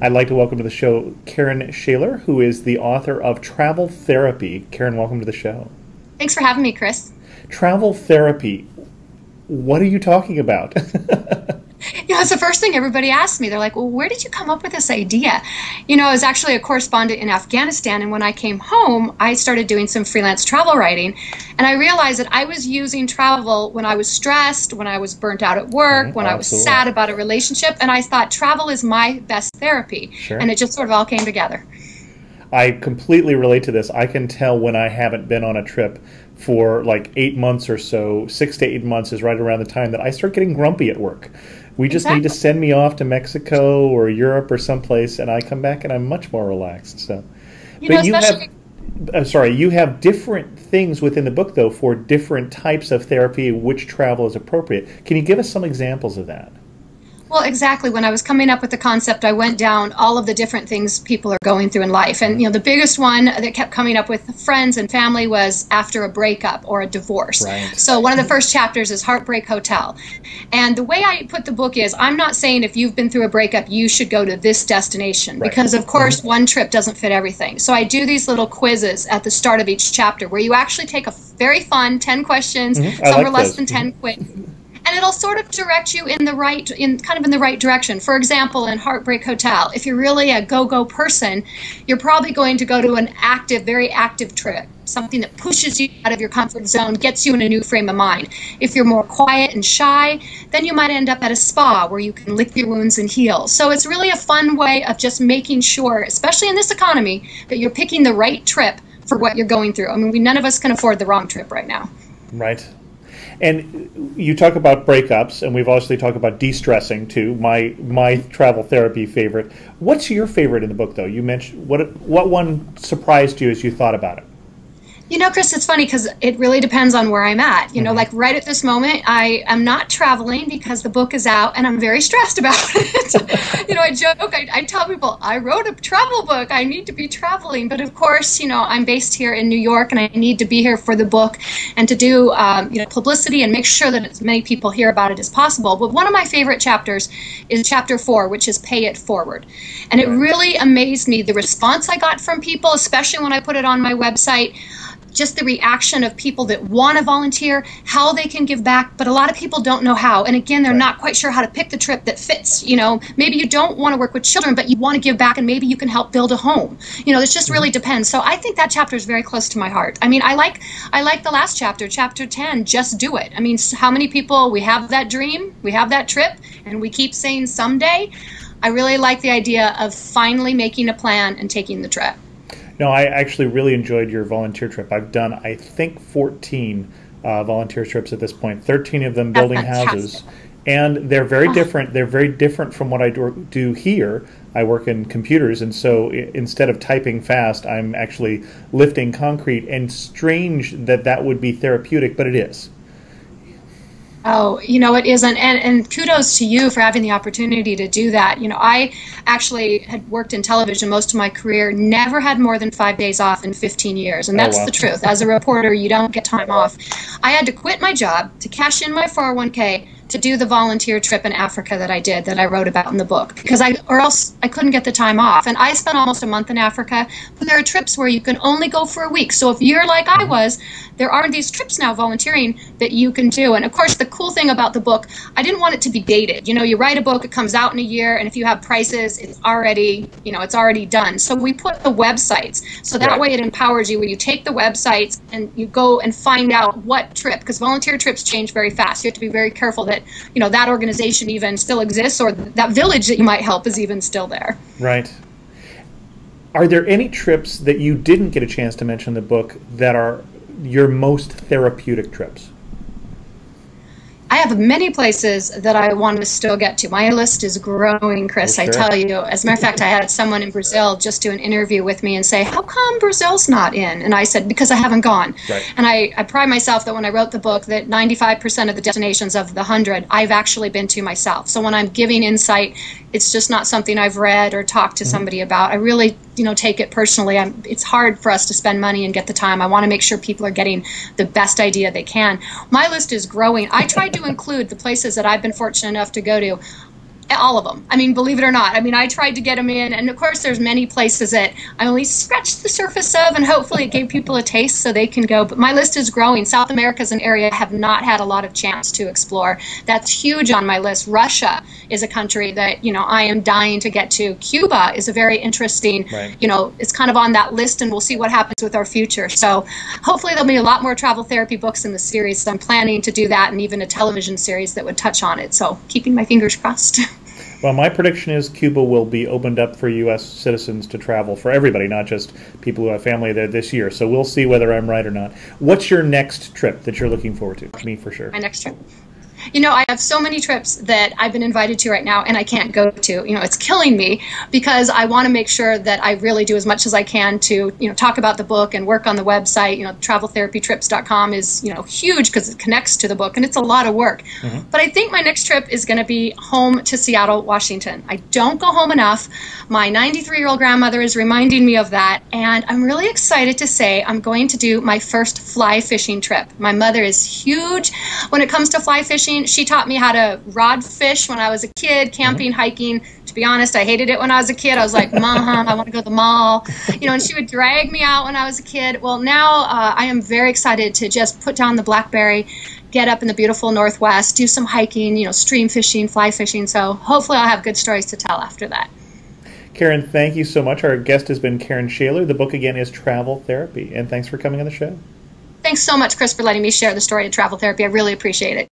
I'd like to welcome to the show Karen Shaler, who is the author of Travel Therapy. Karen, welcome to the show. Thanks for having me, Chris. Travel therapy. What are you talking about? It's the first thing everybody asks me. They're like, well, where did you come up with this idea? I was actually a correspondent in Afghanistan, and when I came home, I started doing some freelance travel writing, and I realized that I was using travel when I was stressed, when I was burnt out at work, when I was sad about a relationship, and I thought travel is my best therapy, and it just sort of all came together. I completely relate to this. I can tell when I haven't been on a trip for like 8 months or so. 6 to 8 months is right around the time that I start getting grumpy at work. We just need to send me off to Mexico or Europe or someplace, and I come back and I'm much more relaxed. So, but you have different things within the book though for different types of therapy, which travel is appropriate. Can you give us some examples of that? Well, exactly. When I was coming up with the concept, I went down all of the different things people are going through in life. And, the biggest one that kept coming up with friends and family was after a breakup or a divorce. Right. So one of the first chapters is Heartbreak Hotel. And the way I put the book is, I'm not saying if you've been through a breakup, you should go to this destination. Right. Because, of course, one trip doesn't fit everything. So I do these little quizzes at the start of each chapter where you actually take a very fun 10 questions. Some are less than 10 quizzes. And it'll sort of direct you in the right direction. For example, in Heartbreak Hotel, if you're really a go-go person, you're probably going to go to an active, very active trip, something that pushes you out of your comfort zone, gets you in a new frame of mind. If you're more quiet and shy, then you might end up at a spa where you can lick your wounds and heal. So it's really a fun way of just making sure, especially in this economy, that you're picking the right trip for what you're going through. I mean, none of us can afford the wrong trip right now. Right. And you talk about breakups, and we've obviously talked about de-stressing too. My travel therapy favorite. What's your favorite in the book, though? You mentioned what one surprised you as you thought about it? Chris, it's funny because it really depends on where I'm at. Like right at this moment, I am not traveling because the book is out and I'm very stressed about it. I joke, I tell people, I wrote a travel book. I need to be traveling. But of course, I'm based here in New York and I need to be here for the book and to do, publicity and make sure that as many people hear about it as possible. But one of my favorite chapters is chapter 4, which is Pay It Forward. And it really amazed me, the response I got from people, especially when I put it on my website. Just the reaction of people that want to volunteer, how they can give back, but a lot of people don't know how. And again, they're not quite sure how to pick the trip that fits. Maybe you don't want to work with children, but you want to give back and maybe you can help build a home. It just really depends. So I think that chapter is very close to my heart. I mean, I like the last chapter, chapter 10, just do it. I mean, how many people, we have that dream, we have that trip, and we keep saying someday. I really like the idea of finally making a plan and taking the trip. No, I actually really enjoyed your volunteer trip. I've done, I think, 14 volunteer trips at this point, 13 of them building houses. And they're very different. They're very different from what I do here. I work in computers, and so instead of typing fast, I'm actually lifting concrete. And strange that would be therapeutic, but it is. Oh, it isn't. And kudos to you for having the opportunity to do that. I actually had worked in television most of my career, never had more than 5 days off in 15 years. And that's the truth. As a reporter, you don't get time off. I had to quit my job to cash in my 401k to do the volunteer trip in Africa that I wrote about in the book, because or else I couldn't get the time off. And I spent almost a month in Africa, but there are trips where you can only go for a week. So if you're like I was, there are these trips now volunteering that you can do. And of course, the cool thing about the book, I didn't want it to be dated. You write a book, it comes out in a year, and if you have prices, it's already done. So we put the websites, so that way it empowers you, where you take the websites and you go and find out what trip, because volunteer trips change very fast. You have to be very careful that that organization even still exists, or that village that you might help is even still there. Right. Are there any trips that you didn't get a chance to mention in the book that are your most therapeutic trips? I have many places that I want to still get to. My list is growing, Chris, I tell you. As a matter of fact, I had someone in Brazil just do an interview with me and say, how come Brazil's not in? And I said, because I haven't gone. Right. And I pride myself that when I wrote the book, that 95% of the destinations of the 100 I've actually been to myself. So when I'm giving insight, it's just not something I've read or talked to somebody about. I really, take it personally. It's hard for us to spend money and get the time. I want to make sure people are getting the best idea they can. My list is growing. I tried to include the places that I've been fortunate enough to go to All of them. I mean, believe it or not. I mean, I tried to get them in, and of course there's many places that I only scratched the surface of, and hopefully it gave people a taste so they can go. But my list is growing. South America is an area I have not had a lot of chance to explore. That's huge on my list. Russia is a country that, I am dying to get to. Cuba is a very interesting, right. It's kind of on that list, and we'll see what happens with our future. So hopefully there'll be a lot more travel therapy books in the series. So I'm planning to do that, and even a television series that would touch on it. So keeping my fingers crossed. Well, my prediction is Cuba will be opened up for U.S. citizens to travel, for everybody, not just people who have family there this year. So we'll see whether I'm right or not. What's your next trip that you're looking forward to? Me, for sure. My next trip. I have so many trips that I've been invited to right now and I can't go to. It's killing me because I want to make sure that I really do as much as I can to, talk about the book and work on the website. Traveltherapytrips.com is, huge because it connects to the book and it's a lot of work. Mm-hmm. But I think my next trip is going to be home to Seattle, Washington. I don't go home enough. My 93-year-old grandmother is reminding me of that. And I'm really excited to say I'm going to do my first fly fishing trip. My mother is huge when it comes to fly fishing. She taught me how to rod fish when I was a kid, camping, hiking. To be honest, I hated it when I was a kid. I was like, Mom, I want to go to the mall. And she would drag me out when I was a kid. Well, now I am very excited to just put down the BlackBerry, get up in the beautiful Northwest, do some hiking, stream fishing, fly fishing. So hopefully I'll have good stories to tell after that. Karen, thank you so much. Our guest has been Karen Shaler. The book, again, is Travel Therapy. And thanks for coming on the show. Thanks so much, Chris, for letting me share the story of travel therapy. I really appreciate it.